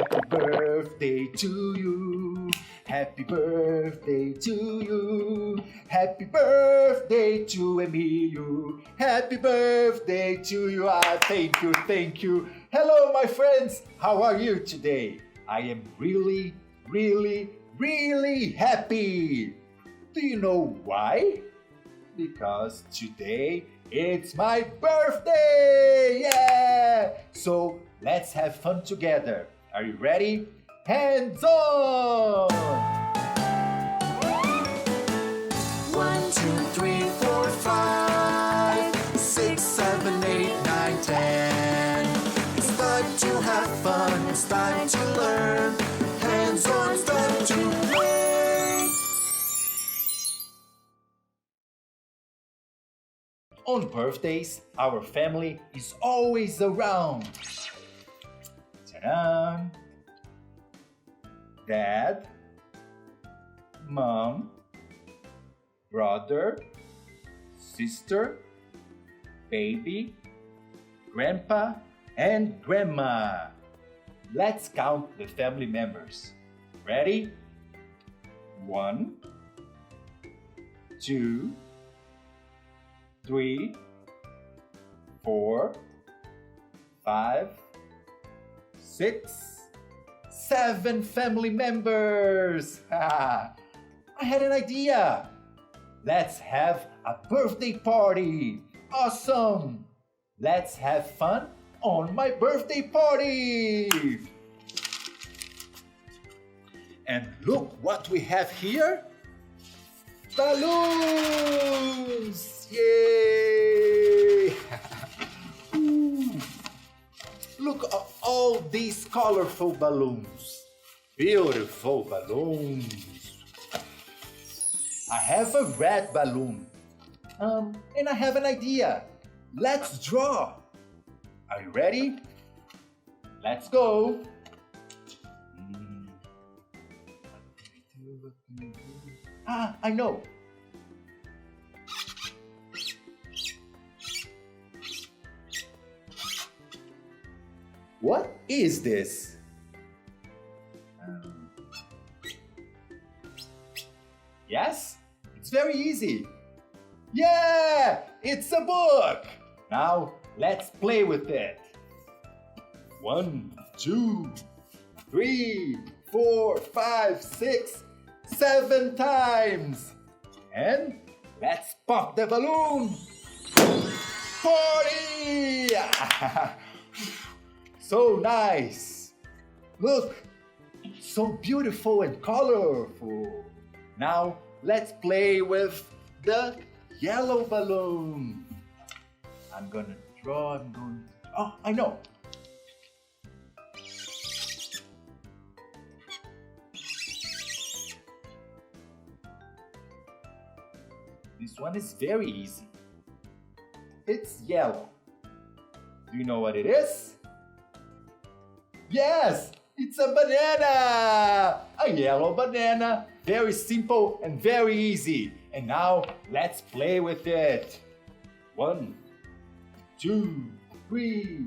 Happy birthday to you. Happy birthday to you. Happy birthday to Emilio. Happy birthday to you. Thank you, thank you. Hello, my friends. How are you today? I am really, really, really happy. Do you know why? Because today it's my birthday! Yeah! So let's have fun together. Are you ready? Hands on! 1, 2, 3, 4, 5, 6, 7, 8, 9, 10. It's time to have fun, it's time to learn. Hands on, it's time to play. On birthdays, our family is always around. Ta-da! Dad, Mom, brother, sister, baby, grandpa, and grandma. Let's count the family members. Ready? 1, 2, 3, 4, 5, 6, 7 family members. I had an idea. Let's have a birthday party. Awesome. Let's have fun on my birthday party. And look what we have here. Balloons! Yay! Look at all these colorful balloons. Beautiful balloons. I have a red balloon. And I have an idea. Let's draw. Are you ready? Let's go. I know. What is this? Yes, it's very easy. Yeah, it's a book. Now let's play with it. 1, 2, 3, 4, 5, 6, 7 times. And let's pop the balloon. Party! So nice. Look, so beautiful and colorful. Now let's play with the yellow balloon. Oh, I know. This one is very easy. It's yellow. Do you know what it is? Yes, it's a banana! A yellow banana. Very simple and very easy. And now let's play with it. 1, 2, 3,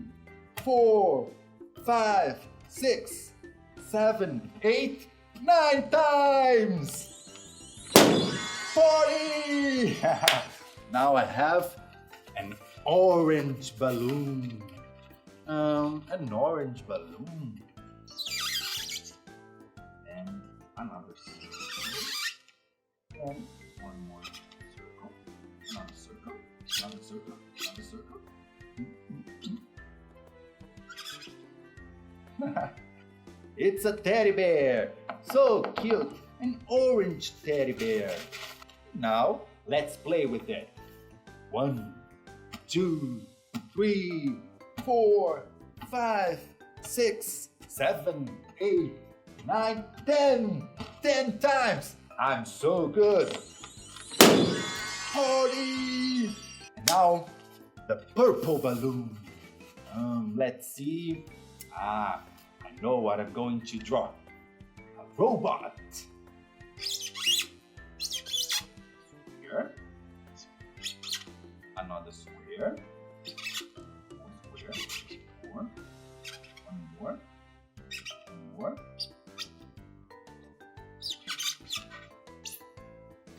4, 5, 6, 7, 8, 9 times! Party! Now I have an orange balloon. An orange balloon. And another circle. And one more circle. Another circle. Another circle. Another circle. It's a teddy bear. So cute. An orange teddy bear. Now let's play with it. 1, 2, 3, 4, 5, 6, 7, 8, 9, 10. 10 times. I'm so good. Party! Now the purple balloon. Let's see. I know what I'm going to draw. A robot. Square. Another square. One square. More. One more. One more.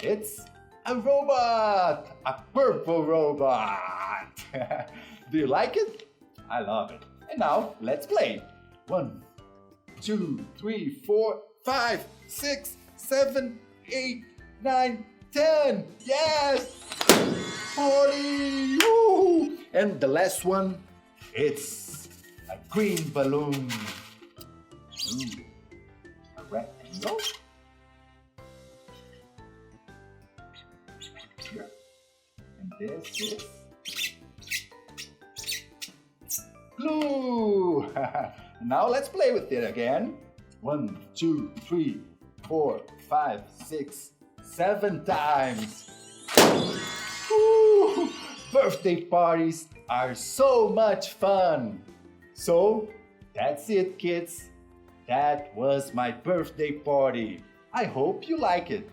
It's a robot! A purple robot! Do you like it? I love it. And now, let's play. 1, 2, 3, 4, 5, 6, 7, 8, 9, 10. Yes! 40! Woo! And the last one, it's a green balloon. Ooh, a rectangle. Here. And this is glue. Now let's play with it again. 1, 2, 3, 4, 5, 6, 7 times. Woo! Birthday parties are so much fun. So that's it, kids. That was my birthday party. I hope you like it.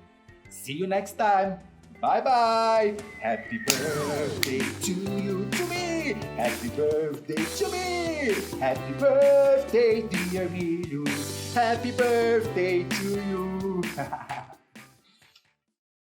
See you next time. Bye-bye. Happy birthday to you, to me. Happy birthday to me. Happy birthday, dear Milu. Happy birthday to you.